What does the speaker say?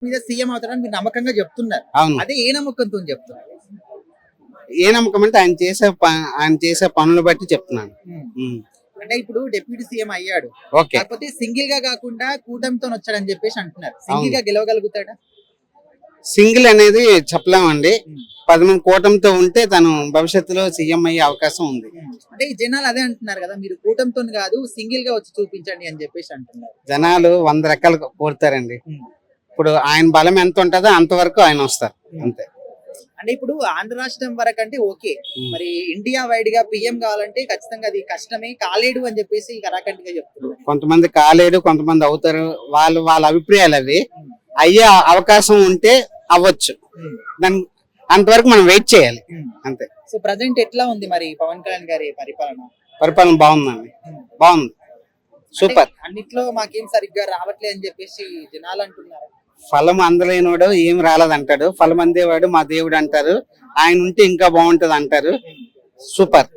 మీద సీఎం అవుతాడని మీరు నమ్మకంగా చెప్తున్నారు. అవును. అదే ఏ నమ్మకంతో చెప్తున్నారు? ఏ నమ్మకం అంటే ఆయన చేసే పనులు బట్టి చెప్తున్నాను. అంటే ఇప్పుడు డిప్యూటీ సీఎం అయ్యాడు, ఓకే. కాకపోతే సింగిల్ గా కాకుండా కూటమితో వచ్చాడని చెప్పేసి అంటున్నారు. సింగిల్ గా గెలవగలుగుతాడా? సింగిల్ అనేది చెప్పలేమండి. 10 మంది కూటమితో ఉంటే తను భవిష్యత్తులో సీఎం అయ్యే అవకాశం ఉంది. అంటే ఈ జనాలు అదే అంటున్నారు కదా, మీరు కూటమితో కాదు సింగిల్ గా వచ్చి చూపించండి అని చెప్పేసి అంటున్నారు. జనాలు 100 రకాలు కోరుతారండి. ఇప్పుడు ఆయన బలం ఎంత ఉంటుందో అంతవరకు ఆయన వస్తారు అంతే. అంటే ఇప్పుడు ఆంధ్ర రాష్ట్రం వరకు అంటే ఓకే, మరి ఇండియా వైడ్ గా పిఎం కావాలంటే ఖచ్చితంగా అది కష్టమే, కాలేడు అని చెప్పేసి కరాఖండిగా చెప్తున్నారు. కొంతమంది కాలేడు, కొంతమంది అవుతారు. వాళ్ళ అభిప్రాయాలు అవి. అయ్యే అవకాశం ఉంటే అవ్వచ్చు. దాని అంతవరకు మనం వెయిట్ చేయాలి అంతే. సో ప్రజెంట్ ఎట్లా ఉంది మరి పవన్ కళ్యాణ్ గారి పరిపాలన బాగుందండి. బాగుంది, సూపర్. అన్నిట్లో మాకేం సరిగ్గా రావట్లేదు అని చెప్పేసి జనాలు అంటున్నారు. ఫలం అందలేనివాడు ఏం రాలేదంటాడు, ఫలం అందేవాడు మా దేవుడు అంటారు. ఆయన ఉంటే ఇంకా బాగుంటది అంటారు. సూపర్.